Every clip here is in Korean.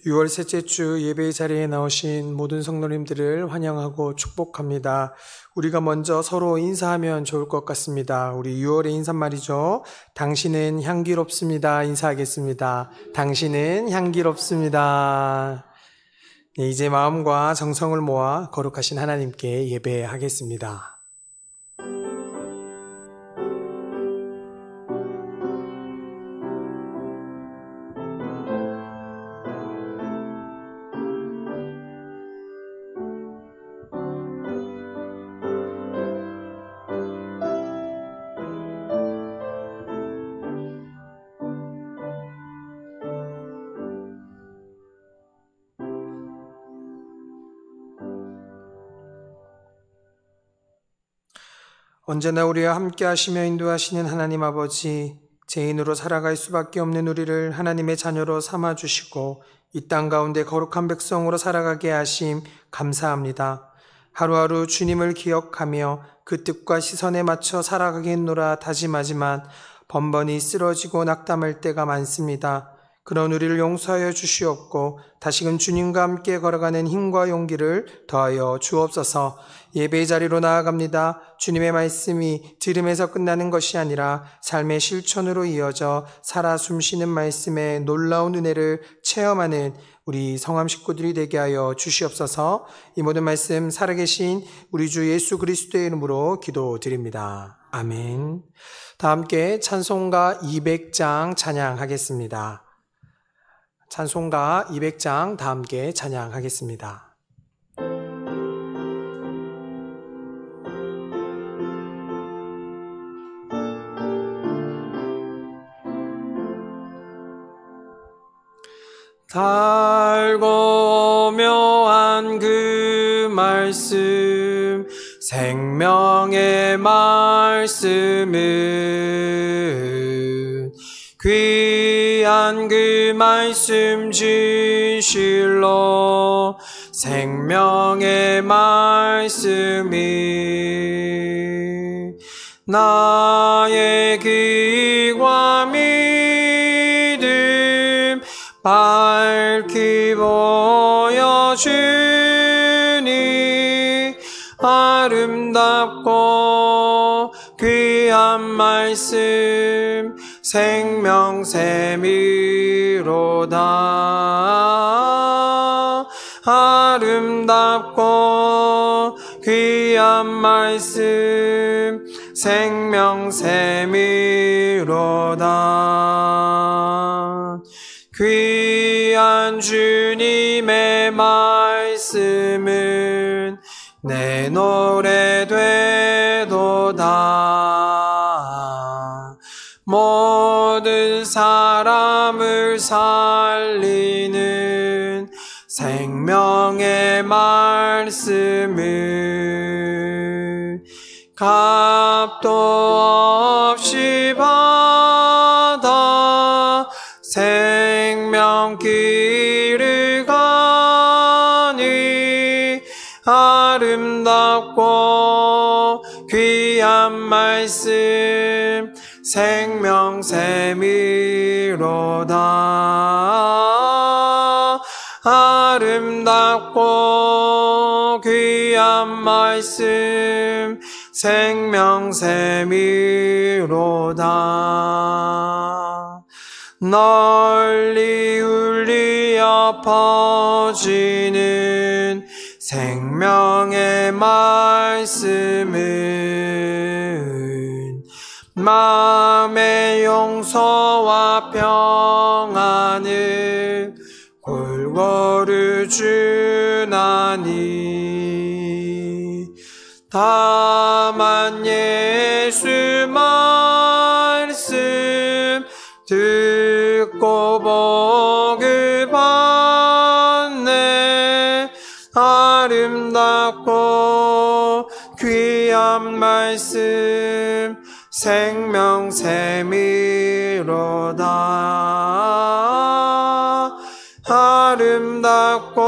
6월 셋째 주 예배의 자리에 나오신 모든 성도님들을 환영하고 축복합니다. 우리가 먼저 서로 인사하면 좋을 것 같습니다. 우리 6월의 인사말이죠. 당신은 향기롭습니다. 인사하겠습니다. 당신은 향기롭습니다. 네, 이제 마음과 정성을 모아 거룩하신 하나님께 예배하겠습니다. 언제나 우리와 함께 하시며 인도하시는 하나님 아버지, 죄인으로 살아갈 수밖에 없는 우리를 하나님의 자녀로 삼아주시고 이 땅 가운데 거룩한 백성으로 살아가게 하심 감사합니다. 하루하루 주님을 기억하며 그 뜻과 시선에 맞춰 살아가겠노라 다짐하지만 번번이 쓰러지고 낙담할 때가 많습니다. 그런 우리를 용서하여 주시옵고 다시금 주님과 함께 걸어가는 힘과 용기를 더하여 주옵소서. 예배의 자리로 나아갑니다. 주님의 말씀이 들음에서 끝나는 것이 아니라 삶의 실천으로 이어져 살아 숨쉬는 말씀의 놀라운 은혜를 체험하는 우리 성함 식구들이 되게 하여 주시옵소서. 이 모든 말씀 살아계신 우리 주 예수 그리스도의 이름으로 기도드립니다. 아멘. 다 함께 찬송가 200장 찬양하겠습니다. 찬송가 200장 다 함께 찬양하겠습니다. 달고 묘한 그 말씀, 생명의 말씀은 귀한 그 말씀 진실로 생명의 말씀이 나의 귀와 믿음 밝히 보여주니 아름답고 귀한 말씀 생명샘이로다. 아름답고 귀한 말씀 생명샘이로다. 귀한 주님의 말씀은 내 노래 되도다. 모든 사람을 살리는 생명의 말씀은 값도 없이 받아 생명길을 가니 아름답고 귀한 말씀 생명샘이로다. 아름답고 귀한 말씀 생명샘이로다. 널리 울리어 퍼지는 생명의 말씀은 마음의 용서와 평안을 골고루 주나니 다만 예수 말씀 듣고 복을 받네. 아름답고 귀한 말씀 생명샘이로다. 아름답고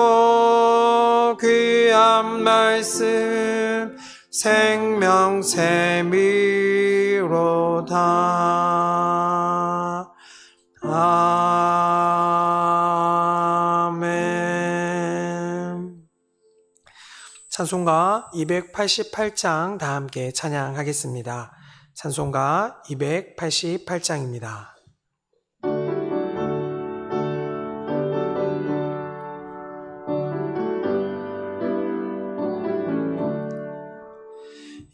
귀한 말씀 생명샘이로다. 아멘. 찬송가 288장 다 함께 찬양하겠습니다. 찬송가 288장입니다.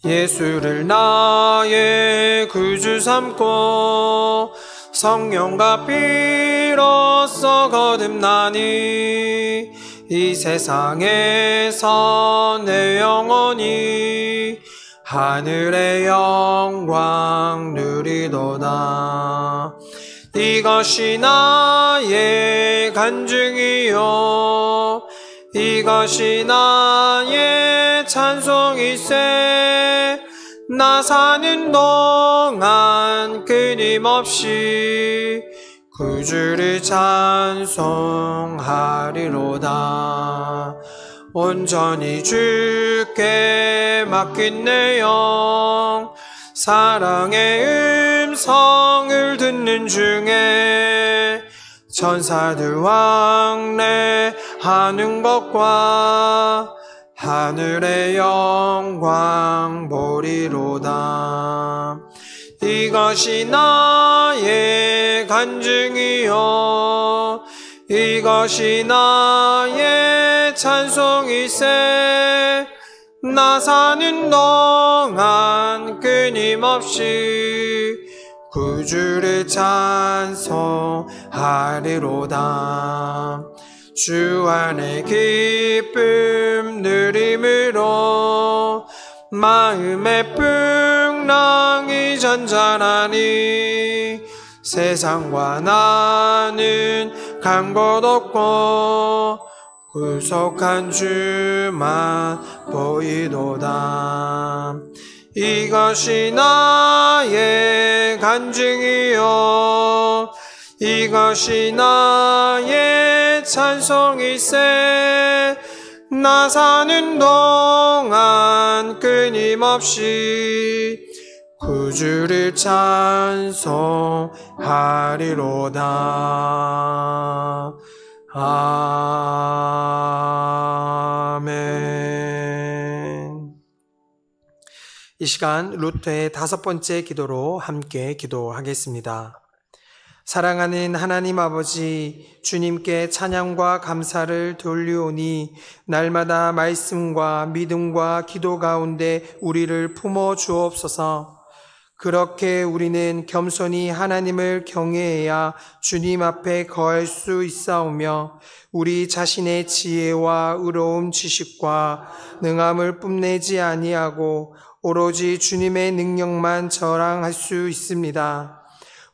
예수를 나의 구주 삼고 성령과 피로써 거듭나니 이 세상에서 내 영혼이 하늘의 영광 누리도다. 이것이 나의 간증이요 이것이 나의 찬송이세. 나 사는 동안 끊임없이 구주를 찬송하리로다. 온전히 주께 맡긴 내 영 사랑의 음성을 듣는 중에 천사들 왕래하는 것과 하늘의 영광 보리로다. 이것이 나의 간증이요 이것이 나의 찬송이세. 나 사는 동안 끊임없이 구주를 찬송하리로다. 주 안의 기쁨 누림으로 마음의 풍랑이 잔잔하니 세상과 나는 간 곳 없고 구속한 주만 보이도다. 이것이 나의 간증이요 이것이 나의 찬송이세. 나 사는 동안 끊임없이 구주를 찬송하리로다. 아멘. 이 시간 루터의 5번째 기도로 함께 기도하겠습니다. 사랑하는 하나님 아버지, 주님께 찬양과 감사를 돌리오니 날마다 말씀과 믿음과 기도 가운데 우리를 품어 주옵소서. 그렇게 우리는 겸손히 하나님을 경외해야 주님 앞에 거할 수 있사오며 우리 자신의 지혜와 의로움 지식과 능함을 뽐내지 아니하고 오로지 주님의 능력만 자랑할 수 있습니다.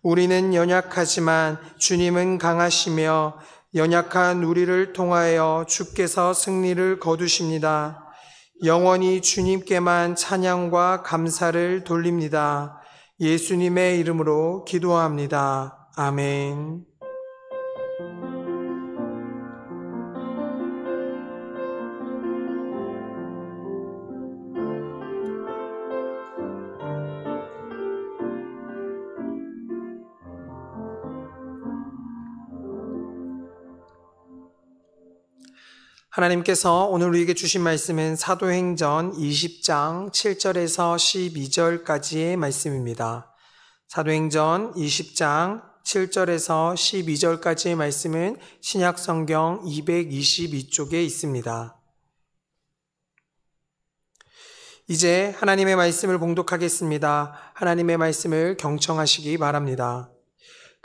우리는 연약하지만 주님은 강하시며 연약한 우리를 통하여 주께서 승리를 거두십니다. 영원히 주님께만 찬양과 감사를 돌립니다. 예수님의 이름으로 기도합니다. 아멘. 하나님께서 오늘 우리에게 주신 말씀은 사도행전 20장 7절에서 12절까지의 말씀입니다. 사도행전 20장 7절에서 12절까지의 말씀은 신약성경 222쪽에 있습니다. 이제 하나님의 말씀을 봉독하겠습니다. 하나님의 말씀을 경청하시기 바랍니다.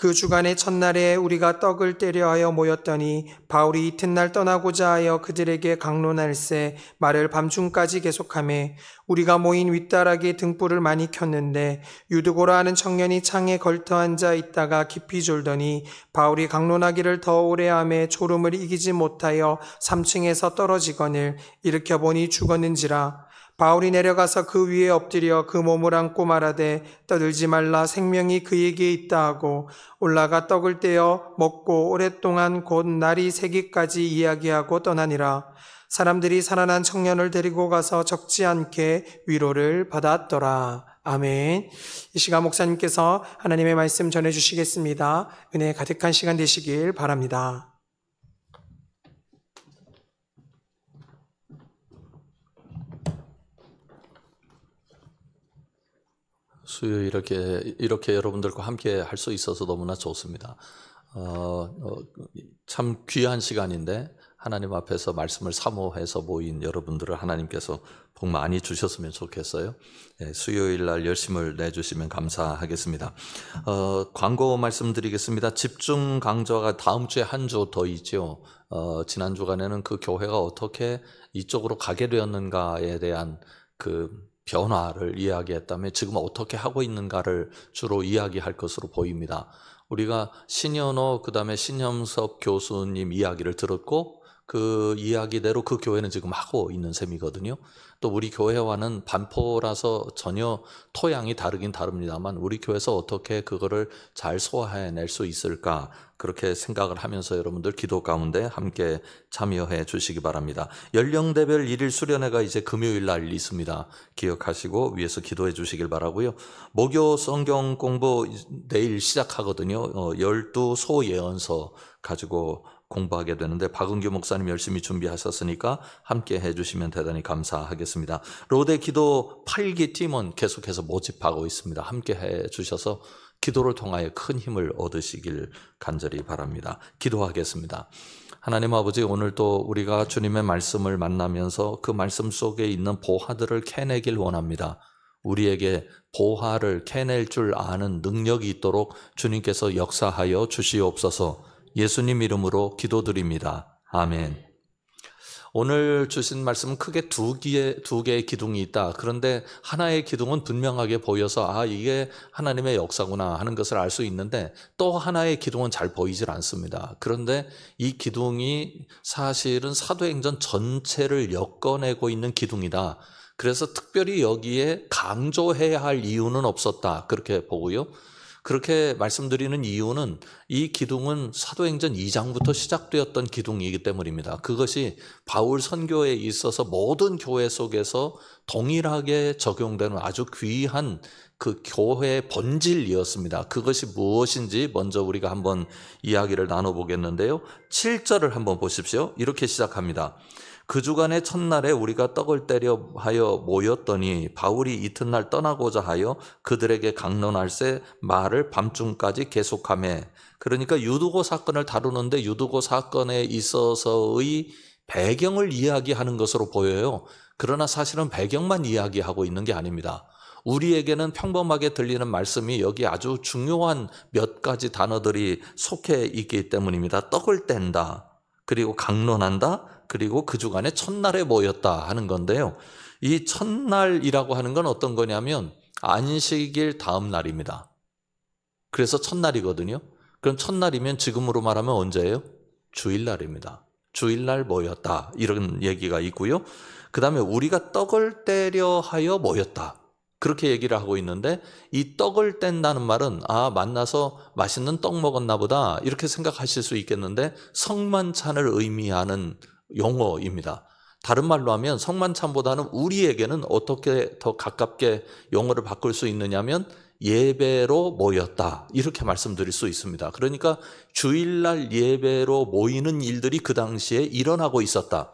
그 주간의 첫날에 우리가 떡을 떼려 하여 모였더니 바울이 이튿날 떠나고자 하여 그들에게 강론할세 말을 밤중까지 계속하매 우리가 모인 윗다락에 등불을 많이 켰는데 유드고라 하는 청년이 창에 걸터 앉아 있다가 깊이 졸더니 바울이 강론하기를 더 오래 하매 졸음을 이기지 못하여 3층에서 떨어지거늘 일으켜 보니 죽었는지라. 바울이 내려가서 그 위에 엎드려 그 몸을 안고 말하되 떠들지 말라 생명이 그에게 있다 하고 올라가 떡을 떼어 먹고 오랫동안 곧 날이 새기까지 이야기하고 떠나니라. 사람들이 살아난 청년을 데리고 가서 적지 않게 위로를 받았더라. 아멘. 이 시간 목사님께서 하나님의 말씀 전해주시겠습니다. 은혜 가득한 시간 되시길 바랍니다. 수요일 이렇게 여러분들과 함께 할 수 있어서 너무나 좋습니다. 참 귀한 시간인데 하나님 앞에서 말씀을 사모해서 모인 여러분들을 하나님께서 복 많이 주셨으면 좋겠어요. 수요일 날 열심을 내주시면 감사하겠습니다. 광고 말씀드리겠습니다. 집중 강좌가 다음 주에 한 주 더 있죠. 지난 주간에는 그 교회가 어떻게 이쪽으로 가게 되었는가에 대한 그 변화를 이야기했다면 지금 어떻게 하고 있는가를 주로 이야기할 것으로 보입니다. 우리가 신현호 그다음에 신형섭 교수님 이야기를 들었고 그 이야기대로 그 교회는 지금 하고 있는 셈이거든요. 또 우리 교회와는 반포라서 전혀 토양이 다르긴 다릅니다만 우리 교회에서 어떻게 그거를 잘 소화해낼 수 있을까 그렇게 생각을 하면서 여러분들 기도 가운데 함께 참여해 주시기 바랍니다. 연령대별 일일 수련회가 이제 금요일 날 있습니다. 기억하시고 위에서 기도해 주시길 바라고요. 목요 성경 공부 내일 시작하거든요. 12소 예언서 가지고 공부하게 되는데 박은규 목사님 열심히 준비하셨으니까 함께 해주시면 대단히 감사하겠습니다. 로데 기도 8기 팀은 계속해서 모집하고 있습니다. 함께 해주셔서 기도를 통하여 큰 힘을 얻으시길 간절히 바랍니다. 기도하겠습니다. 하나님 아버지, 오늘 또 우리가 주님의 말씀을 만나면서 그 말씀 속에 있는 보화들을 캐내길 원합니다. 우리에게 보화를 캐낼 줄 아는 능력이 있도록 주님께서 역사하여 주시옵소서. 예수님 이름으로 기도드립니다. 아멘. 오늘 주신 말씀은 크게 두 개의 기둥이 있다. 그런데 하나의 기둥은 분명하게 보여서 이게 하나님의 역사구나 하는 것을 알 수 있는데 또 하나의 기둥은 잘 보이질 않습니다. 그런데 이 기둥이 사실은 사도행전 전체를 엮어내고 있는 기둥이다. 그래서 특별히 여기에 강조해야 할 이유는 없었다. 그렇게 보고요. 그렇게 말씀드리는 이유는 이 기둥은 사도행전 2장부터 시작되었던 기둥이기 때문입니다. 그것이 바울 선교에 있어서 모든 교회 속에서 동일하게 적용되는 아주 귀한 그 교회의 본질이었습니다. 그것이 무엇인지 먼저 우리가 한번 이야기를 나눠보겠는데요. 7절을 한번 보십시오. 이렇게 시작합니다. 그 주간의 첫날에 우리가 떡을 떼려 하여 모였더니 바울이 이튿날 떠나고자 하여 그들에게 강론할세 말을 밤중까지 계속하매. 그러니까 유두고 사건을 다루는데 유두고 사건에 있어서의 배경을 이야기하는 것으로 보여요. 그러나 사실은 배경만 이야기하고 있는 게 아닙니다. 우리에게는 평범하게 들리는 말씀이 여기 아주 중요한 몇 가지 단어들이 속해 있기 때문입니다. 떡을 뗀다, 그리고 강론한다, 그리고 그 주간에 첫날에 모였다 하는 건데요. 이 첫날이라고 하는 건 어떤 거냐면 안식일 다음 날입니다. 그래서 첫날이거든요. 그럼 첫날이면 지금으로 말하면 언제예요? 주일날입니다. 주일날 모였다 이런 얘기가 있고요. 그 다음에 우리가 떡을 떼려 하여 모였다. 그렇게 얘기를 하고 있는데 이 떡을 뗀다는 말은 만나서 맛있는 떡 먹었나 보다 이렇게 생각하실 수 있겠는데 성만찬을 의미하는 용어입니다. 다른 말로 하면 성만찬보다는 우리에게는 어떻게 더 가깝게 용어를 바꿀 수 있느냐면 예배로 모였다 이렇게 말씀드릴 수 있습니다. 그러니까 주일날 예배로 모이는 일들이 그 당시에 일어나고 있었다.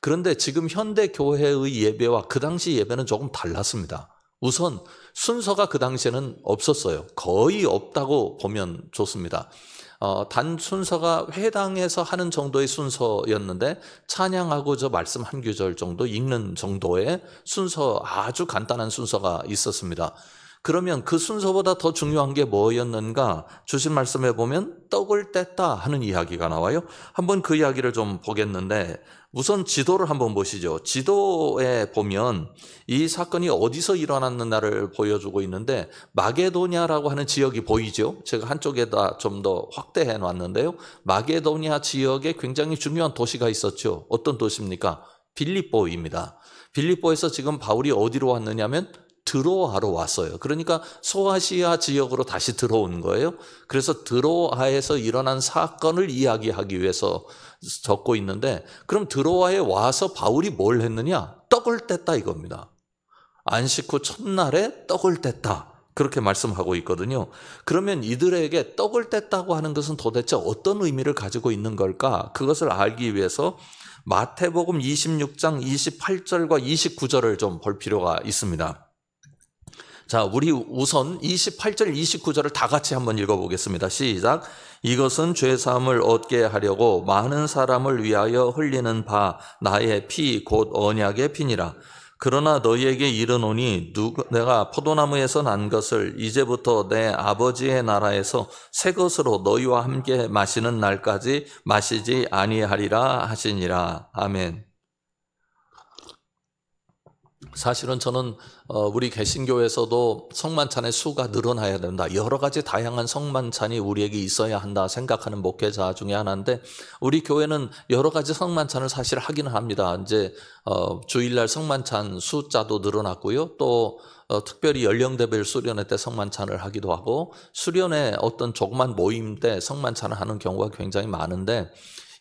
그런데 지금 현대 교회의 예배와 그 당시 예배는 조금 달랐습니다. 우선 순서가 그 당시에는 없었어요. 거의 없다고 보면 좋습니다. 단 순서가 회당에서 하는 정도의 순서였는데 찬양하고 저 말씀 한 구절 정도 읽는 정도의 순서, 아주 간단한 순서가 있었습니다. 그러면 그 순서보다 더 중요한 게 뭐였는가? 주신 말씀에 보면 떡을 뗐다 하는 이야기가 나와요. 한번 그 이야기를 좀 보겠는데 우선 지도를 한번 보시죠. 지도에 보면 이 사건이 어디서 일어났는가를 보여주고 있는데 마게도냐라고 하는 지역이 보이죠. 제가 한쪽에다 좀 더 확대해 놨는데요. 마게도냐 지역에 굉장히 중요한 도시가 있었죠. 어떤 도시입니까? 빌립보입니다. 빌립보에서 지금 바울이 어디로 왔느냐면 드로아로 왔어요. 그러니까 소아시아 지역으로 다시 들어온 거예요. 그래서 드로아에서 일어난 사건을 이야기하기 위해서 적고 있는데 그럼 드로아에 와서 바울이 뭘 했느냐? 떡을 뗐다 이겁니다. 안식 후 첫날에 떡을 뗐다. 그렇게 말씀하고 있거든요. 그러면 이들에게 떡을 뗐다고 하는 것은 도대체 어떤 의미를 가지고 있는 걸까? 그것을 알기 위해서 마태복음 26장 28절과 29절을 좀 볼 필요가 있습니다. 자, 우리 우선 28절, 29절을 다 같이 한번 읽어보겠습니다. 시작. 이것은 죄사함을 얻게 하려고 많은 사람을 위하여 흘리는 바 나의 피 곧 언약의 피니라. 그러나 너희에게 이르노니 내가 포도나무에서 난 것을 이제부터 내 아버지의 나라에서 새 것으로 너희와 함께 마시는 날까지 마시지 아니하리라 하시니라. 아멘. 사실은 저는 우리 개신교에서도 성만찬의 수가 늘어나야 된다. 여러 가지 다양한 성만찬이 우리에게 있어야 한다 생각하는 목회자 중에 하나인데, 우리 교회는 여러 가지 성만찬을 사실 하기는 합니다. 이제 주일날 성만찬 숫자도 늘어났고요. 또 특별히 연령대별 수련회 때 성만찬을 하기도 하고, 수련회 어떤 조그만 모임 때 성만찬을 하는 경우가 굉장히 많은데,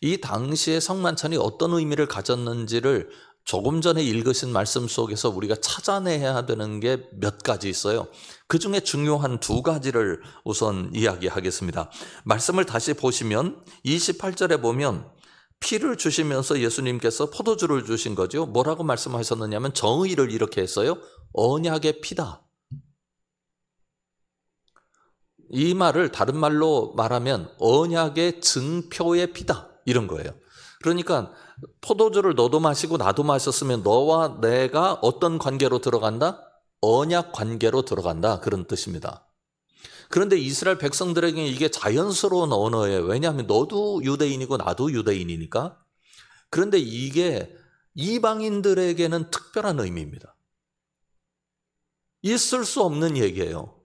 이 당시에 성만찬이 어떤 의미를 가졌는지를 조금 전에 읽으신 말씀 속에서 우리가 찾아내야 되는 게 몇 가지 있어요. 그 중에 중요한 두 가지를 우선 이야기하겠습니다. 말씀을 다시 보시면 28절에 보면 피를 주시면서 예수님께서 포도주를 주신 거죠. 뭐라고 말씀하셨느냐면 정의를 이렇게 했어요. 언약의 피다. 이 말을 다른 말로 말하면 언약의 증표의 피다. 이런 거예요. 그러니까 포도주를 너도 마시고 나도 마셨으면 너와 내가 어떤 관계로 들어간다? 언약 관계로 들어간다. 그런 뜻입니다. 그런데 이스라엘 백성들에게 이게 자연스러운 언어예요. 왜냐하면 너도 유대인이고 나도 유대인이니까. 그런데 이게 이방인들에게는 특별한 의미입니다. 있을 수 없는 얘기예요.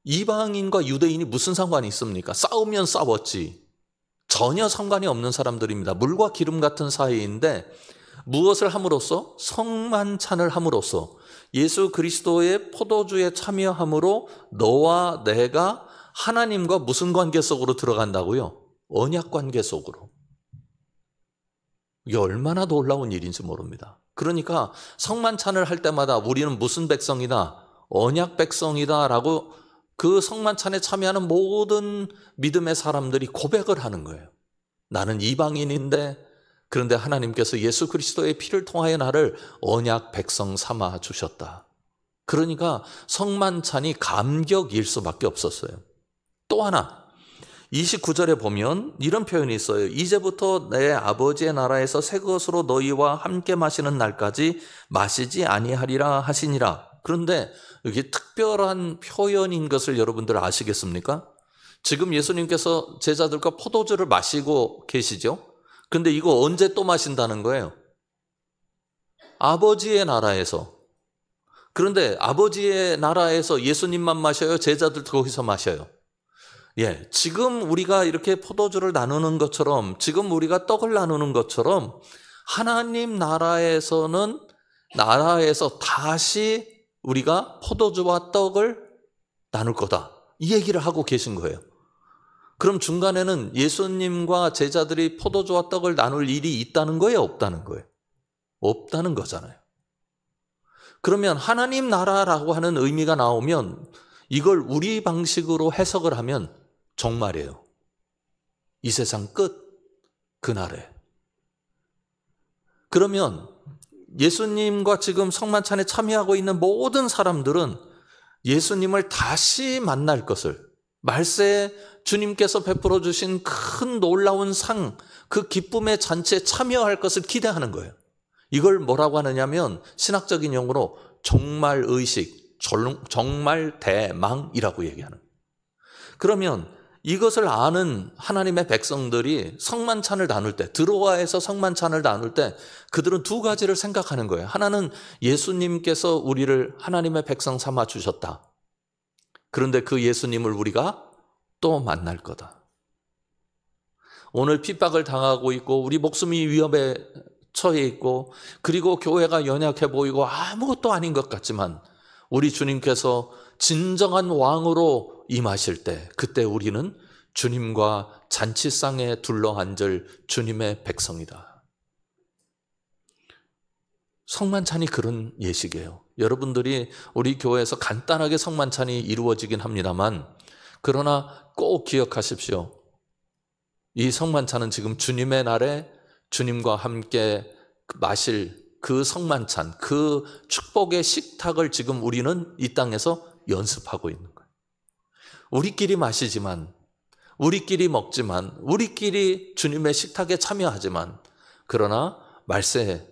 이방인과 유대인이 무슨 상관이 있습니까? 싸우면 싸웠지. 전혀 상관이 없는 사람들입니다. 물과 기름 같은 사이인데 무엇을 함으로써? 성만찬을 함으로써 예수 그리스도의 포도주에 참여함으로 너와 내가 하나님과 무슨 관계 속으로 들어간다고요? 언약 관계 속으로. 이게 얼마나 놀라운 일인지 모릅니다. 그러니까 성만찬을 할 때마다 우리는 무슨 백성이다? 언약 백성이다 라고 그 성만찬에 참여하는 모든 믿음의 사람들이 고백을 하는 거예요. 나는 이방인인데 그런데 하나님께서 예수 그리스도의 피를 통하여 나를 언약 백성 삼아 주셨다. 그러니까 성만찬이 감격일 수밖에 없었어요. 또 하나 29절에 보면 이런 표현이 있어요. 이제부터 내 아버지의 나라에서 새 것으로 너희와 함께 마시는 날까지 마시지 아니하리라 하시니라. 그런데 이게 특별한 표현인 것을 여러분들 아시겠습니까? 지금 예수님께서 제자들과 포도주를 마시고 계시죠? 근데 이거 언제 또 마신다는 거예요? 아버지의 나라에서. 그런데 아버지의 나라에서 예수님만 마셔요? 제자들도 거기서 마셔요? 예, 지금 우리가 이렇게 포도주를 나누는 것처럼, 지금 우리가 떡을 나누는 것처럼 하나님 나라에서 다시 우리가 포도주와 떡을 나눌 거다. 이 얘기를 하고 계신 거예요. 그럼 중간에는 예수님과 제자들이 포도주와 떡을 나눌 일이 있다는 거예요? 없다는 거예요? 없다는 거잖아요. 그러면 하나님 나라라고 하는 의미가 나오면 이걸 우리 방식으로 해석을 하면 종말이에요. 이 세상 끝, 그날에. 그러면 예수님과 지금 성만찬에 참여하고 있는 모든 사람들은 예수님을 다시 만날 것을, 말세에 주님께서 베풀어 주신 큰 놀라운 상, 그 기쁨의 잔치에 참여할 것을 기대하는 거예요. 이걸 뭐라고 하느냐면 신학적인 용어로 종말의식, 종말대망이라고 얘기하는 거예요. 그러면 이것을 아는 하나님의 백성들이 성만찬을 나눌 때, 드로아에서 성만찬을 나눌 때 그들은 두 가지를 생각하는 거예요. 하나는 예수님께서 우리를 하나님의 백성 삼아 주셨다. 그런데 그 예수님을 우리가 또 만날 거다. 오늘 핍박을 당하고 있고 우리 목숨이 위협에 처해 있고 그리고 교회가 연약해 보이고 아무것도 아닌 것 같지만 우리 주님께서 진정한 왕으로 임하실 때 그때 우리는 주님과 잔치상에 둘러앉을 주님의 백성이다. 성만찬이 그런 예식이에요. 여러분들이 우리 교회에서 간단하게 성만찬이 이루어지긴 합니다만 그러나 꼭 기억하십시오. 이 성만찬은 지금 주님의 날에 주님과 함께 마실 그 성만찬, 그 축복의 식탁을 지금 우리는 이 땅에서 연습하고 있는 거예요. 우리끼리 마시지만, 우리끼리 먹지만, 우리끼리 주님의 식탁에 참여하지만, 그러나 말세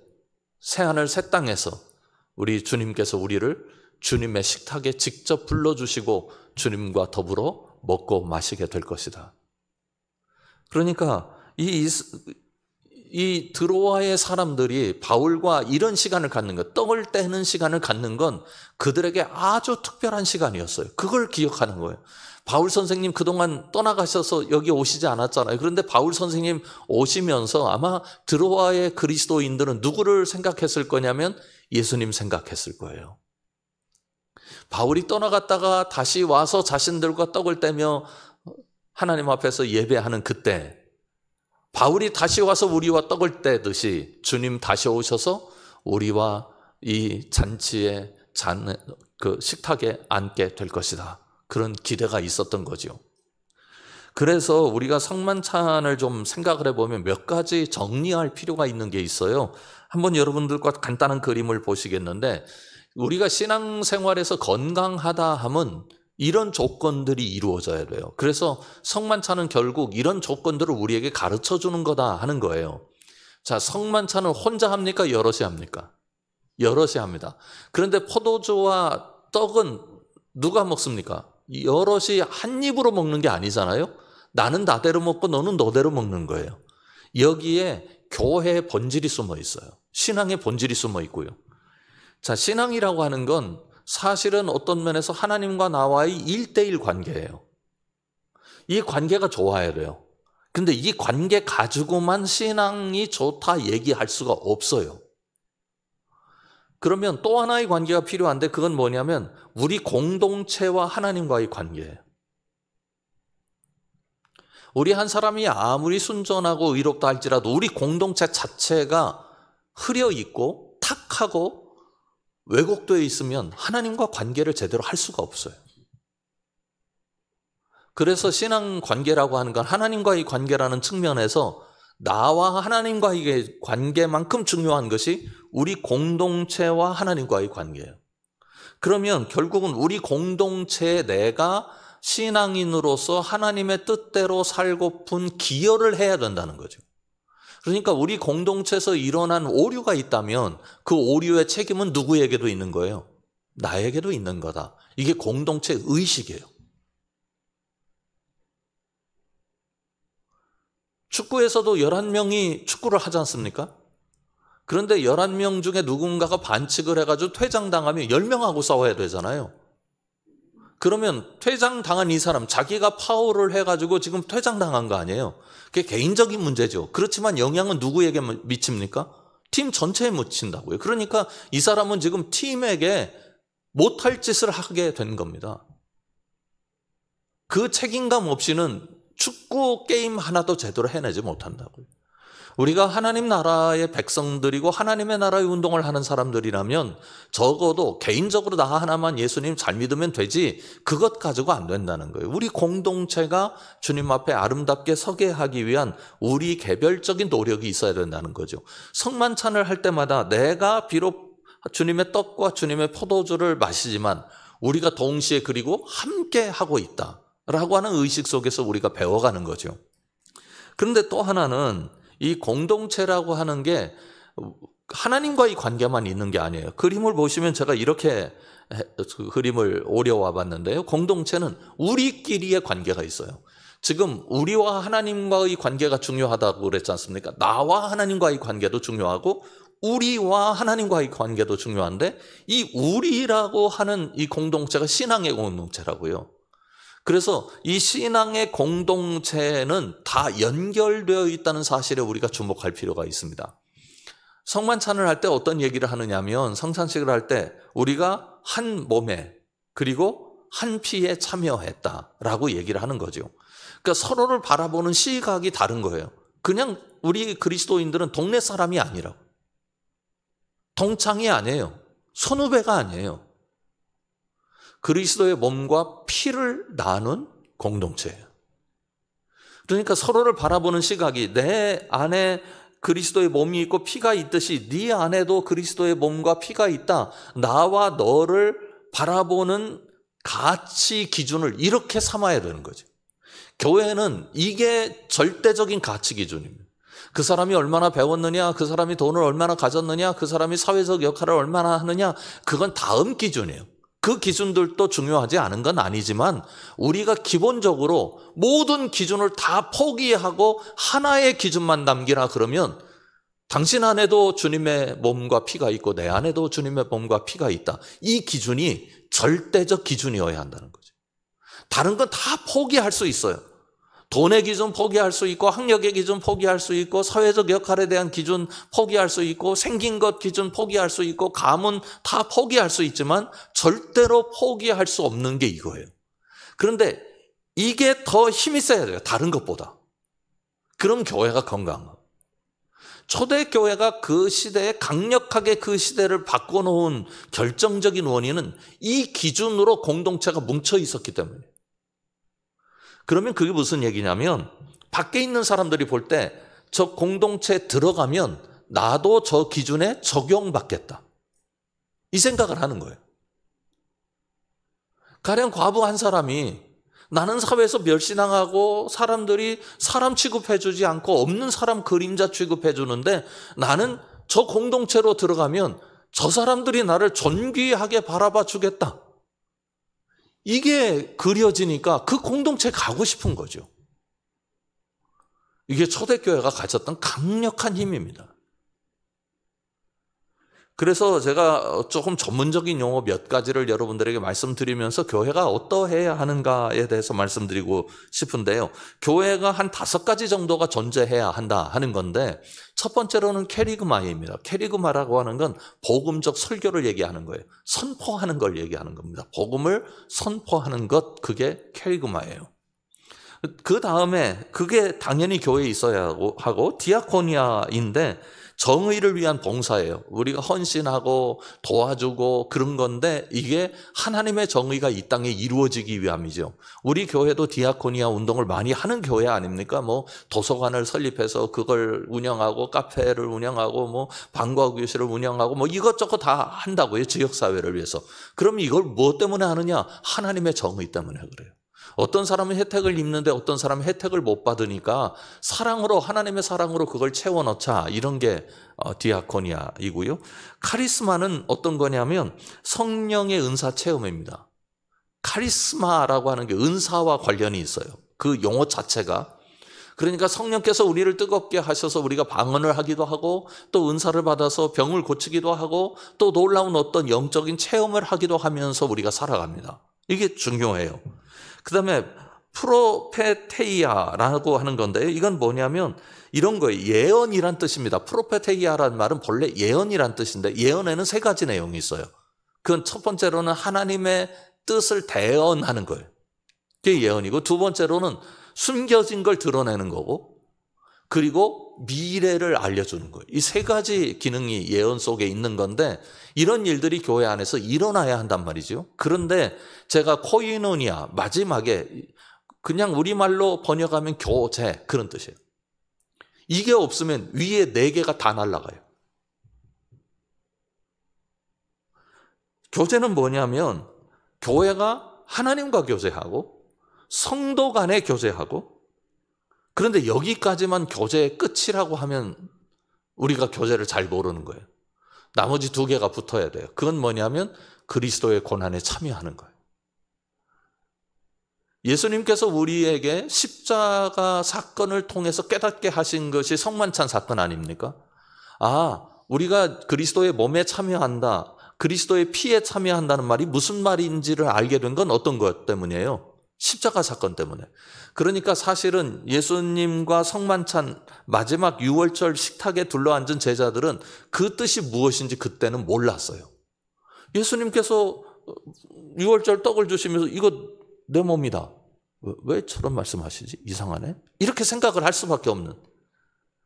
새하늘 새 땅에서 우리 주님께서 우리를 주님의 식탁에 직접 불러주시고 주님과 더불어 먹고 마시게 될 것이다. 그러니까 이 드로아의 사람들이 바울과 이런 시간을 갖는 것, 떡을 떼는 시간을 갖는 건 그들에게 아주 특별한 시간이었어요. 그걸 기억하는 거예요. 바울 선생님 그동안 떠나가셔서 여기 오시지 않았잖아요. 그런데 바울 선생님 오시면서 아마 드로아의 그리스도인들은 누구를 생각했을 거냐면 예수님 생각했을 거예요. 바울이 떠나갔다가 다시 와서 자신들과 떡을 떼며 하나님 앞에서 예배하는 그때, 바울이 다시 와서 우리와 떡을 떼듯이 주님 다시 오셔서 우리와 이 잔치의 그 식탁에 앉게 될 것이다. 그런 기대가 있었던 거죠. 그래서 우리가 성만찬을 좀 생각을 해보면 몇 가지 정리할 필요가 있는 게 있어요. 한번 여러분들과 간단한 그림을 보시겠는데, 우리가 신앙생활에서 건강하다 하면 이런 조건들이 이루어져야 돼요. 그래서 성만찬은 결국 이런 조건들을 우리에게 가르쳐 주는 거다 하는 거예요. 자, 성만찬은 혼자 합니까? 여럿이 합니까? 여럿이 합니다. 그런데 포도주와 떡은 누가 먹습니까? 여럿이 한 입으로 먹는 게 아니잖아요. 나는 나대로 먹고 너는 너대로 먹는 거예요. 여기에 교회의 본질이 숨어 있어요. 신앙의 본질이 숨어 있고요. 자, 신앙이라고 하는 건 사실은 어떤 면에서 하나님과 나와의 1:1 관계예요. 이 관계가 좋아야 돼요. 근데 이 관계 가지고만 신앙이 좋다 얘기할 수가 없어요. 그러면 또 하나의 관계가 필요한데, 그건 뭐냐면 우리 공동체와 하나님과의 관계예요. 우리 한 사람이 아무리 순전하고 의롭다 할지라도 우리 공동체 자체가 흐려 있고 탁하고 왜곡되어 있으면 하나님과 관계를 제대로 할 수가 없어요. 그래서 신앙 관계라고 하는 건 하나님과의 관계라는 측면에서 나와 하나님과의 관계만큼 중요한 것이 우리 공동체와 하나님과의 관계예요. 그러면 결국은 우리 공동체에 내가 신앙인으로서 하나님의 뜻대로 살고픈 기여를 해야 된다는 거죠. 그러니까 우리 공동체에서 일어난 오류가 있다면 그 오류의 책임은 누구에게도 있는 거예요? 나에게도 있는 거다. 이게 공동체 의식이에요. 축구에서도 11명이 축구를 하지 않습니까? 그런데 11명 중에 누군가가 반칙을 해가지고 퇴장당하면 10명하고 싸워야 되잖아요. 그러면 퇴장당한 이 사람, 자기가 파울을 해가지고 지금 퇴장당한 거 아니에요. 그게 개인적인 문제죠. 그렇지만 영향은 누구에게 미칩니까? 팀 전체에 미친다고요. 그러니까 이 사람은 지금 팀에게 못할 짓을 하게 된 겁니다. 그 책임감 없이는 축구 게임 하나도 제대로 해내지 못한다고요. 우리가 하나님 나라의 백성들이고 하나님의 나라의 운동을 하는 사람들이라면 적어도 개인적으로 나 하나만 예수님 잘 믿으면 되지 그것 가지고 안 된다는 거예요. 우리 공동체가 주님 앞에 아름답게 서게 하기 위한 우리 개별적인 노력이 있어야 된다는 거죠. 성만찬을 할 때마다 내가 비록 주님의 떡과 주님의 포도주를 마시지만 우리가 동시에 그리고 함께 하고 있다라고 하는 의식 속에서 우리가 배워가는 거죠. 그런데 또 하나는 이 공동체라고 하는 게 하나님과의 관계만 있는 게 아니에요. 그림을 보시면 제가 이렇게 그림을 오려와 봤는데요. 공동체는 우리끼리의 관계가 있어요. 지금 우리와 하나님과의 관계가 중요하다고 그랬지 않습니까? 나와 하나님과의 관계도 중요하고 우리와 하나님과의 관계도 중요한데 이 우리라고 하는 이 공동체가 신앙의 공동체라고요. 그래서 이 신앙의 공동체는 다 연결되어 있다는 사실에 우리가 주목할 필요가 있습니다. 성만찬을 할 때 어떤 얘기를 하느냐면 성찬식을 할 때 우리가 한 몸에 그리고 한 피에 참여했다라고 얘기를 하는 거죠. 그러니까 서로를 바라보는 시각이 다른 거예요. 그냥 우리 그리스도인들은 동네 사람이 아니라고. 동창이 아니에요. 선후배가 아니에요. 그리스도의 몸과 피를 나눈 공동체예요. 그러니까 서로를 바라보는 시각이 내 안에 그리스도의 몸이 있고 피가 있듯이 네 안에도 그리스도의 몸과 피가 있다. 나와 너를 바라보는 가치 기준을 이렇게 삼아야 되는 거죠. 교회는 이게 절대적인 가치 기준입니다. 그 사람이 얼마나 배웠느냐, 그 사람이 돈을 얼마나 가졌느냐, 그 사람이 사회적 역할을 얼마나 하느냐, 그건 다음 기준이에요. 그 기준들도 중요하지 않은 건 아니지만 우리가 기본적으로 모든 기준을 다 포기하고 하나의 기준만 남기라 그러면 당신 안에도 주님의 몸과 피가 있고 내 안에도 주님의 몸과 피가 있다. 이 기준이 절대적 기준이어야 한다는 거죠. 다른 건 다 포기할 수 있어요. 돈의 기준 포기할 수 있고 학력의 기준 포기할 수 있고 사회적 역할에 대한 기준 포기할 수 있고 생긴 것 기준 포기할 수 있고 가문 다 포기할 수 있지만 절대로 포기할 수 없는 게 이거예요. 그런데 이게 더 힘이 세야 돼요. 다른 것보다. 그럼 교회가 건강해요. 초대교회가 그 시대에 강력하게 그 시대를 바꿔놓은 결정적인 원인은 이 기준으로 공동체가 뭉쳐 있었기 때문에. 그러면 그게 무슨 얘기냐면 밖에 있는 사람들이 볼 때 저 공동체에 들어가면 나도 저 기준에 적용받겠다. 이 생각을 하는 거예요. 가령 과부 한 사람이 나는 사회에서 멸시당하고 사람들이 사람 취급해주지 않고 없는 사람 그림자 취급해주는데 나는 저 공동체로 들어가면 저 사람들이 나를 존귀하게 바라봐 주겠다. 이게 그려지니까 그 공동체에 가고 싶은 거죠. 이게 초대교회가 가졌던 강력한 힘입니다. 그래서 제가 조금 전문적인 용어 몇 가지를 여러분들에게 말씀드리면서 교회가 어떠해야 하는가에 대해서 말씀드리고 싶은데요. 교회가 한 5가지 정도가 존재해야 한다 하는 건데 첫 번째로는 캐리그마입니다. 캐리그마라고 하는 건 복음적 설교를 얘기하는 거예요. 선포하는 걸 얘기하는 겁니다. 복음을 선포하는 것, 그게 캐리그마예요. 그 다음에 그게 당연히 교회에 있어야 하고 디아코니아인데 정의를 위한 봉사예요. 우리가 헌신하고 도와주고 그런 건데 이게 하나님의 정의가 이 땅에 이루어지기 위함이죠. 우리 교회도 디아코니아 운동을 많이 하는 교회 아닙니까? 뭐 도서관을 설립해서 그걸 운영하고 카페를 운영하고 뭐 방과 교실을 운영하고 뭐 이것저것 다 한다고요. 지역사회를 위해서. 그럼 이걸 무엇 때문에 하느냐? 하나님의 정의 때문에 그래요. 어떤 사람은 혜택을 입는데 어떤 사람은 혜택을 못 받으니까 사랑으로, 하나님의 사랑으로 그걸 채워넣자, 이런 게 디아코니아이고요. 카리스마는 어떤 거냐면 성령의 은사 체험입니다. 카리스마라고 하는 게 은사와 관련이 있어요. 그 용어 자체가. 그러니까 성령께서 우리를 뜨겁게 하셔서 우리가 방언을 하기도 하고 또 은사를 받아서 병을 고치기도 하고 또 놀라운 어떤 영적인 체험을 하기도 하면서 우리가 살아갑니다. 이게 중요해요. 그 다음에 프로페테이아라고 하는 건데요. 이건 뭐냐면 이런 거예요. 예언이란 뜻입니다. 프로페테이아라는 말은 본래 예언이란 뜻인데 예언에는 3가지 내용이 있어요. 그건 첫 번째로는 하나님의 뜻을 대언하는 거예요. 그게 예언이고, 두 번째로는 숨겨진 걸 드러내는 거고, 그리고 미래를 알려주는 거예요. 이 3가지 기능이 예언 속에 있는 건데 이런 일들이 교회 안에서 일어나야 한단 말이죠. 그런데 제가 코이노니아, 마지막에 그냥 우리말로 번역하면 교제, 그런 뜻이에요. 이게 없으면 위에 4개가 다 날아가요. 교제는 뭐냐면 교회가 하나님과 교제하고 성도 간에 교제하고, 그런데 여기까지만 교제의 끝이라고 하면 우리가 교제를 잘 모르는 거예요. 나머지 2개가 붙어야 돼요. 그건 뭐냐면 그리스도의 고난에 참여하는 거예요. 예수님께서 우리에게 십자가 사건을 통해서 깨닫게 하신 것이 성만찬 사건 아닙니까? 아, 우리가 그리스도의 몸에 참여한다, 그리스도의 피에 참여한다는 말이 무슨 말인지를 알게 된 건 어떤 것 때문이에요? 십자가 사건 때문에. 그러니까 사실은 예수님과 성만찬 마지막 유월절 식탁에 둘러앉은 제자들은 그 뜻이 무엇인지 그때는 몰랐어요. 예수님께서 유월절 떡을 주시면서 이거 내 몸이다. 왜 저런 말씀하시지? 이상하네. 이렇게 생각을 할 수밖에 없는.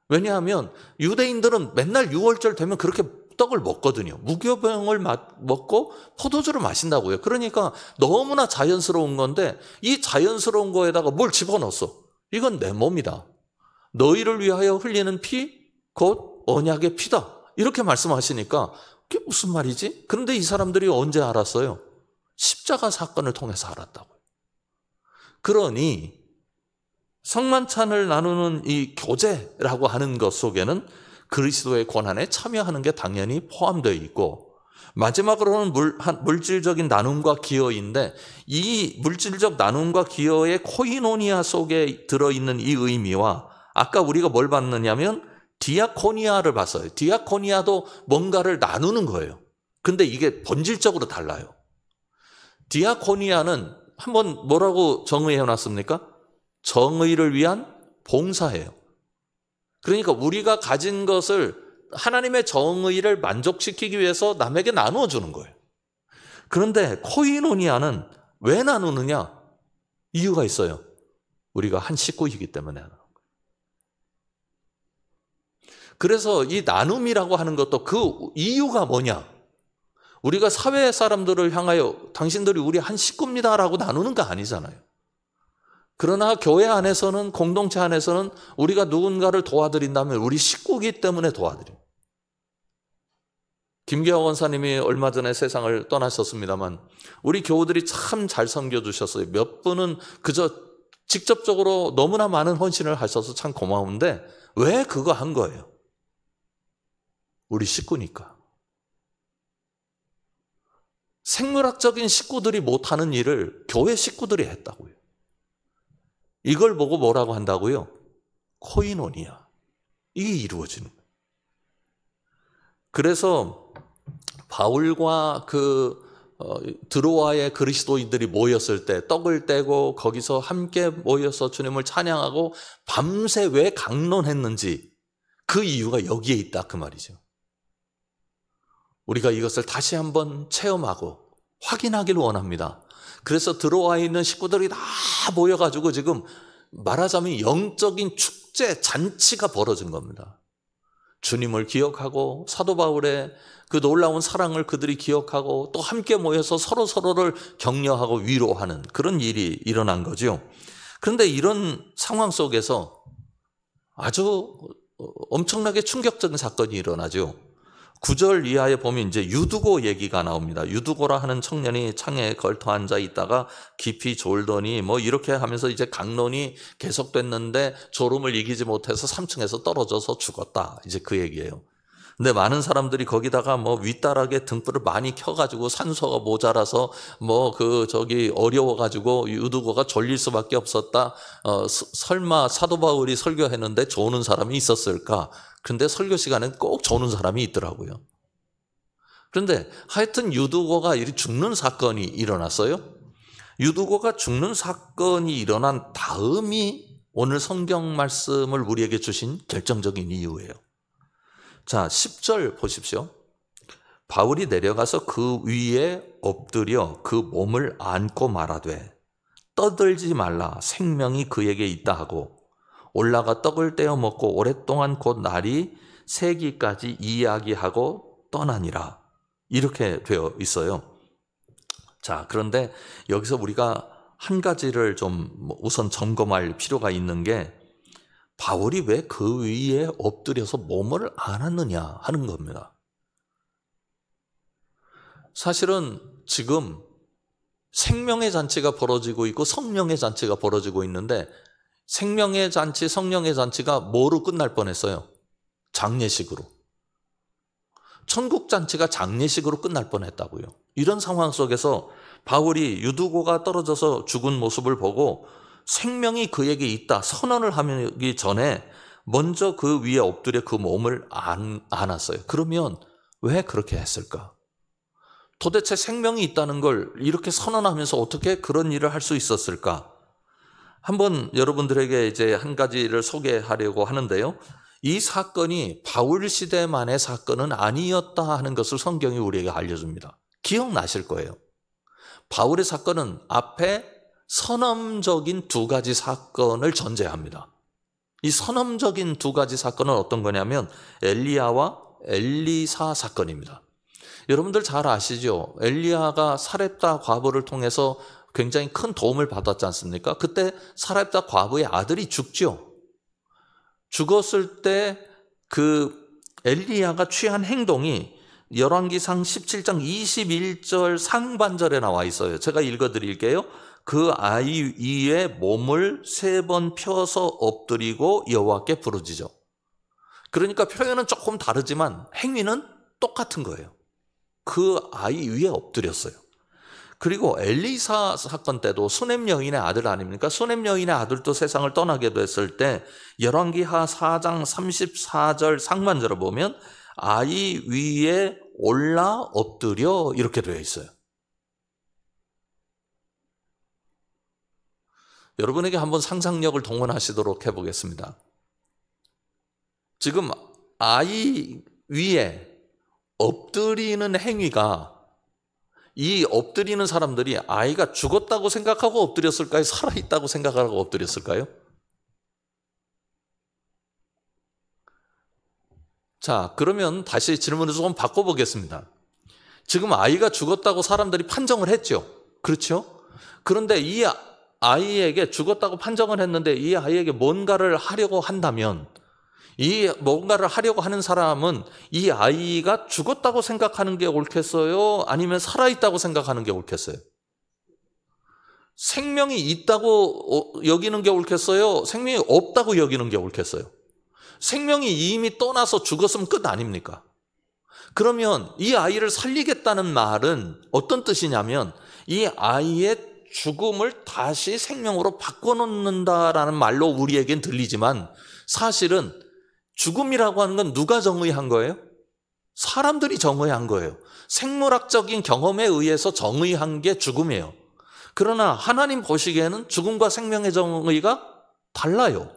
왜냐하면 유대인들은 맨날 유월절 되면 그렇게 떡을 먹거든요. 무교병을 먹고 포도주를 마신다고요. 그러니까 너무나 자연스러운 건데 이 자연스러운 거에다가 뭘 집어넣었어. 이건 내 몸이다. 너희를 위하여 흘리는 피, 곧 언약의 피다. 이렇게 말씀하시니까 그게 무슨 말이지? 그런데 이 사람들이 언제 알았어요? 십자가 사건을 통해서 알았다고요. 그러니 성만찬을 나누는 이 교제라고 하는 것 속에는 그리스도의 고난에 참여하는 게 당연히 포함되어 있고, 마지막으로는 물질적인 나눔과 기여인데, 이 물질적 나눔과 기여의 코이노니아 속에 들어있는 이 의미와 아까 우리가 뭘 봤느냐면 디아코니아를 봤어요. 디아코니아도 뭔가를 나누는 거예요. 근데 이게 본질적으로 달라요. 디아코니아는 한번 뭐라고 정의해 놨습니까? 정의를 위한 봉사예요. 그러니까 우리가 가진 것을 하나님의 정의를 만족시키기 위해서 남에게 나누어 주는 거예요. 그런데 코이노니아는 왜 나누느냐? 이유가 있어요. 우리가 한 식구이기 때문에. 그래서 이 나눔이라고 하는 것도 그 이유가 뭐냐? 우리가 사회 사람들을 향하여 당신들이 우리 한 식구입니다라고 나누는 거 아니잖아요. 그러나 교회 안에서는, 공동체 안에서는 우리가 누군가를 도와드린다면 우리 식구이기 때문에 도와드려요. 김기화 원사님이 얼마 전에 세상을 떠나셨습니다만 우리 교우들이 참 잘 섬겨주셨어요. 몇 분은 그저 직접적으로 너무나 많은 헌신을 하셔서 참 고마운데 왜 그거 한 거예요? 우리 식구니까. 생물학적인 식구들이 못하는 일을 교회 식구들이 했다고요. 이걸 보고 뭐라고 한다고요? 코이노니아. 이게 이루어지는 거예요. 그래서 바울과 드로아의 그리스도인들이 모였을 때 떡을 떼고 거기서 함께 모여서 주님을 찬양하고 밤새 왜 강론했는지 그 이유가 여기에 있다 그 말이죠. 우리가 이것을 다시 한번 체험하고 확인하기를 원합니다. 그래서 드로아에 있는 식구들이 다 모여가지고 지금 말하자면 영적인 축제, 잔치가 벌어진 겁니다. 주님을 기억하고 사도 바울의 그 놀라운 사랑을 그들이 기억하고 또 함께 모여서 서로를 격려하고 위로하는 그런 일이 일어난 거죠. 그런데 이런 상황 속에서 아주 엄청나게 충격적인 사건이 일어나죠. 9절 이하에 보면 이제 유두고 얘기가 나옵니다. 유두고라 하는 청년이 창에 걸터 앉아 있다가 깊이 졸더니 뭐 이렇게 하면서 이제 강론이 계속됐는데 졸음을 이기지 못해서 3층에서 떨어져서 죽었다. 이제 그 얘기예요. 근데 많은 사람들이 거기다가 뭐 윗다락에 등불을 많이 켜가지고 산소가 모자라서 어려워가지고 유두고가 졸릴 수밖에 없었다. 설마 사도 바울이 설교했는데 조는 사람이 있었을까? 근데 설교 시간엔 꼭 조는 사람이 있더라고요. 그런데 하여튼 유두고가 죽는 사건이 일어났어요. 유두고가 죽는 사건이 일어난 다음이 오늘 성경 말씀을 우리에게 주신 결정적인 이유예요. 자, 10절 보십시오. 바울이 내려가서 그 위에 엎드려 그 몸을 안고 말하되 떠들지 말라 생명이 그에게 있다 하고 올라가 떡을 떼어 먹고 오랫동안 곧 날이 새기까지 이야기하고 떠나니라. 이렇게 되어 있어요. 자, 그런데 여기서 우리가 한 가지를 좀 우선 점검할 필요가 있는 게 바울이 왜 그 위에 엎드려서 몸을 안았느냐 하는 겁니다. 사실은 지금 생명의 잔치가 벌어지고 있고 성령의 잔치가 벌어지고 있는데 생명의 잔치, 성령의 잔치가 뭐로 끝날 뻔했어요? 장례식으로. 천국 잔치가 장례식으로 끝날 뻔했다고요. 이런 상황 속에서 바울이 유두고가 떨어져서 죽은 모습을 보고 생명이 그에게 있다 선언을 하기 전에 먼저 그 위에 엎드려 그 몸을 안았어요. 그러면 왜 그렇게 했을까? 도대체 생명이 있다는 걸 이렇게 선언하면서 어떻게 그런 일을 할 수 있었을까? 한번 여러분들에게 이제 한 가지를 소개하려고 하는데요. 이 사건이 바울 시대만의 사건은 아니었다 하는 것을 성경이 우리에게 알려줍니다. 기억나실 거예요. 바울의 사건은 앞에 선언적인 두 가지 사건을 전제합니다. 이 선언적인 두 가지 사건은 어떤 거냐면 엘리야와 엘리사 사건입니다. 여러분들 잘 아시죠? 엘리야가 사렙다 과부를 통해서 굉장히 큰 도움을 받았지 않습니까? 그때 사렙다 과부의 아들이 죽죠. 죽었을 때 그 엘리야가 취한 행동이 열왕기상 17장 21절 상반절에 나와 있어요. 제가 읽어드릴게요. 그 아이 위에 몸을 3번 펴서 엎드리고 여호와께 부르짖어. 그러니까 표현은 조금 다르지만 행위는 똑같은 거예요. 그 아이 위에 엎드렸어요. 그리고 엘리사 사건 때도 수넴 여인의 아들 아닙니까? 수넴 여인의 아들도 세상을 떠나게 됐을 때 열왕기하 4장 34절 상반절을 보면 아이 위에 올라 엎드려 이렇게 되어 있어요. 여러분에게 한번 상상력을 동원하시도록 해보겠습니다. 지금 아이 위에 엎드리는 행위가, 이 엎드리는 사람들이 아이가 죽었다고 생각하고 엎드렸을까요? 살아있다고 생각하고 엎드렸을까요? 자, 그러면 다시 질문을 좀 바꿔보겠습니다. 지금 아이가 죽었다고 사람들이 판정을 했죠. 그렇죠? 그런데 이 아이에게 죽었다고 판정을 했는데 이 아이에게 뭔가를 하려고 한다면, 이 뭔가를 하려고 하는 사람은 이 아이가 죽었다고 생각하는 게 옳겠어요? 아니면 살아있다고 생각하는 게 옳겠어요? 생명이 있다고 여기는 게 옳겠어요? 생명이 없다고 여기는 게 옳겠어요? 생명이 이미 떠나서 죽었으면 끝 아닙니까? 그러면 이 아이를 살리겠다는 말은 어떤 뜻이냐면 이 아이의 죽음을 다시 생명으로 바꿔놓는다라는 말로 우리에겐 들리지만 사실은 죽음이라고 하는 건 누가 정의한 거예요? 사람들이 정의한 거예요. 생물학적인 경험에 의해서 정의한 게 죽음이에요. 그러나 하나님 보시기에는 죽음과 생명의 정의가 달라요.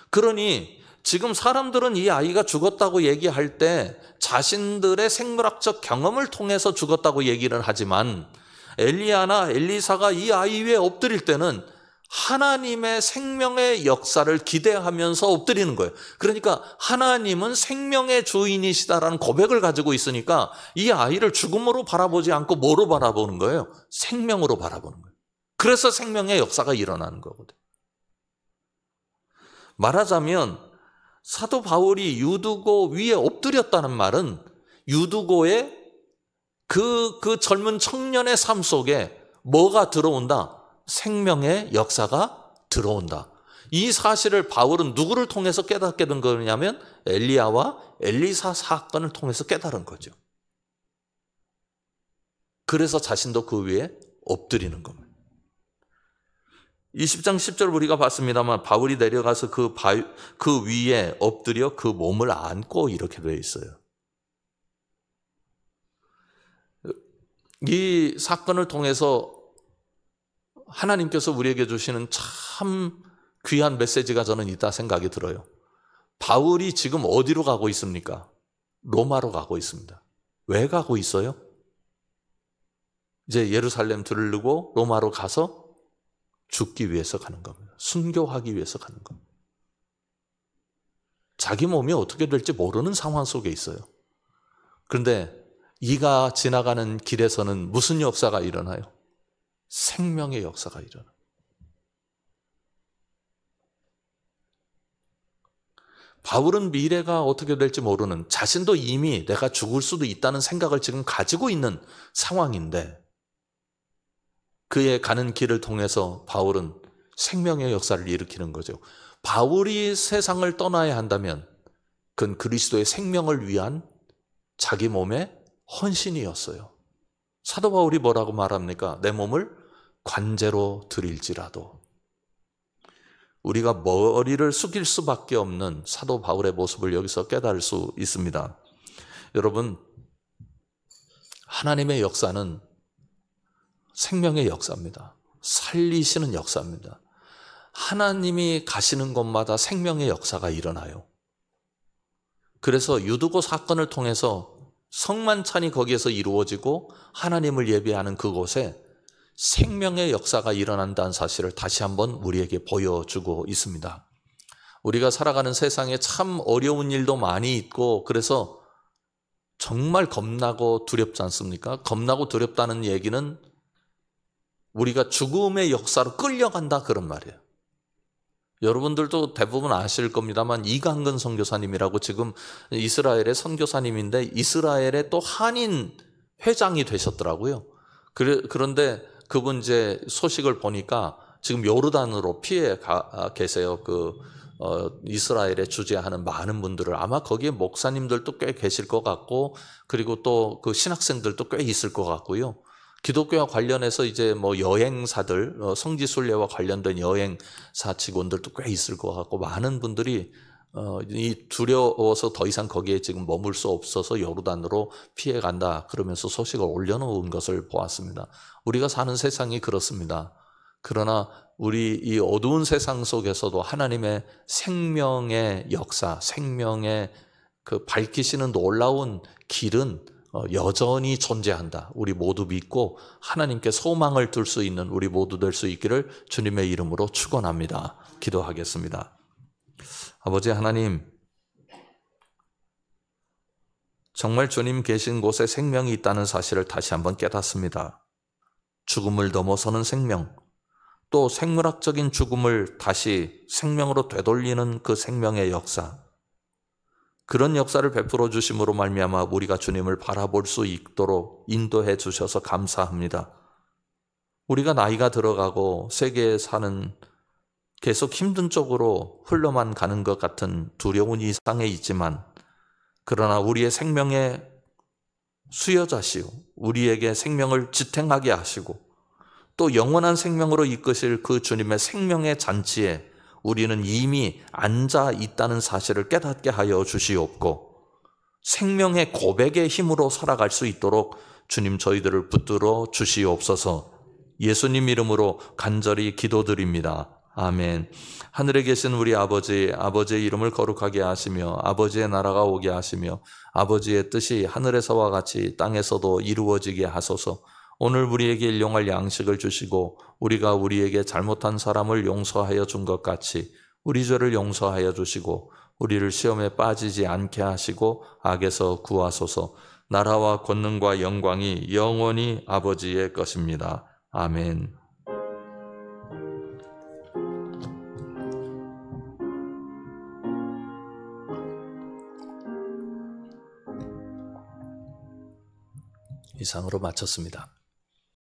그러니 지금 사람들은 이 아이가 죽었다고 얘기할 때 자신들의 생물학적 경험을 통해서 죽었다고 얘기를 하지만 엘리야나 엘리사가 이 아이 위에 엎드릴 때는 하나님의 생명의 역사를 기대하면서 엎드리는 거예요. 그러니까 하나님은 생명의 주인이시다라는 고백을 가지고 있으니까 이 아이를 죽음으로 바라보지 않고 뭐로 바라보는 거예요? 생명으로 바라보는 거예요. 그래서 생명의 역사가 일어나는 거거든요. 말하자면 사도 바울이 유두고 위에 엎드렸다는 말은 유두고의 그 젊은 청년의 삶 속에 뭐가 들어온다? 생명의 역사가 들어온다. 이 사실을 바울은 누구를 통해서 깨닫게 된 거냐면 엘리야와 엘리사 사건을 통해서 깨달은 거죠. 그래서 자신도 그 위에 엎드리는 겁니다. 20장 10절 우리가 봤습니다만 바울이 내려가서 그 위에 엎드려 그 몸을 안고 이렇게 되어 있어요. 이 사건을 통해서 하나님께서 우리에게 주시는 참 귀한 메시지가 저는 있다 생각이 들어요. 바울이 지금 어디로 가고 있습니까? 로마로 가고 있습니다. 왜 가고 있어요? 이제 예루살렘 들르고 로마로 가서 죽기 위해서 가는 겁니다. 순교하기 위해서 가는 겁니다. 자기 몸이 어떻게 될지 모르는 상황 속에 있어요. 그런데 이가 지나가는 길에서는 무슨 역사가 일어나요? 생명의 역사가 일어나요. 바울은 미래가 어떻게 될지 모르는, 자신도 이미 내가 죽을 수도 있다는 생각을 지금 가지고 있는 상황인데 그의 가는 길을 통해서 바울은 생명의 역사를 일으키는 거죠. 바울이 세상을 떠나야 한다면 그건 그리스도의 생명을 위한 자기 몸의 헌신이었어요. 사도 바울이 뭐라고 말합니까? 내 몸을 관제로 드릴지라도. 우리가 머리를 숙일 수밖에 없는 사도 바울의 모습을 여기서 깨달을 수 있습니다. 여러분, 하나님의 역사는 생명의 역사입니다. 살리시는 역사입니다. 하나님이 가시는 곳마다 생명의 역사가 일어나요. 그래서 유두고 사건을 통해서 성만찬이 거기에서 이루어지고 하나님을 예배하는 그곳에 생명의 역사가 일어난다는 사실을 다시 한번 우리에게 보여주고 있습니다. 우리가 살아가는 세상에 참 어려운 일도 많이 있고 그래서 정말 겁나고 두렵지 않습니까? 겁나고 두렵다는 얘기는 우리가 죽음의 역사로 끌려간다 그런 말이에요. 여러분들도 대부분 아실 겁니다만 이강근 선교사님이라고 지금 이스라엘의 선교사님인데 이스라엘의 또 한인 회장이 되셨더라고요. 그런데 그분 이제 소식을 보니까 지금 요르단으로 피해 계세요. 이스라엘에 주재하는 많은 분들을 아마 거기에 목사님들도 꽤 계실 것 같고 그리고 또 그 신학생들도 꽤 있을 것 같고요. 기독교와 관련해서 이제 뭐 여행사들, 성지순례와 관련된 여행사 직원들도 꽤 있을 것 같고 많은 분들이 이 두려워서 더 이상 거기에 지금 머물 수 없어서 요르단으로 피해 간다 그러면서 소식을 올려놓은 것을 보았습니다. 우리가 사는 세상이 그렇습니다. 그러나 우리 이 어두운 세상 속에서도 하나님의 생명의 역사, 생명의 그 밝히시는 놀라운 길은 여전히 존재한다. 우리 모두 믿고 하나님께 소망을 둘 수 있는 우리 모두 될 수 있기를 주님의 이름으로 축원합니다. 기도하겠습니다. 아버지 하나님, 정말 주님 계신 곳에 생명이 있다는 사실을 다시 한번 깨닫습니다. 죽음을 넘어서는 생명, 또 생물학적인 죽음을 다시 생명으로 되돌리는 그 생명의 역사, 그런 역사를 베풀어 주심으로 말미암아 우리가 주님을 바라볼 수 있도록 인도해 주셔서 감사합니다. 우리가 나이가 들어가고 세계에 사는 계속 힘든 쪽으로 흘러만 가는 것 같은 두려운 이상에 있지만 그러나 우리의 생명의 수여자시오, 우리에게 생명을 지탱하게 하시고 또 영원한 생명으로 이끄실 그 주님의 생명의 잔치에 우리는 이미 앉아 있다는 사실을 깨닫게 하여 주시옵고 생명의 고백의 힘으로 살아갈 수 있도록 주님 저희들을 붙들어 주시옵소서. 예수님 이름으로 간절히 기도드립니다. 아멘. 하늘에 계신 우리 아버지, 아버지의 이름을 거룩하게 하시며 아버지의 나라가 오게 하시며 아버지의 뜻이 하늘에서와 같이 땅에서도 이루어지게 하소서. 오늘 우리에게 일용할 양식을 주시고 우리가 우리에게 잘못한 사람을 용서하여 준 것 같이 우리 죄를 용서하여 주시고 우리를 시험에 빠지지 않게 하시고 악에서 구하소서. 나라와 권능과 영광이 영원히 아버지의 것입니다. 아멘. 이상으로 마쳤습니다.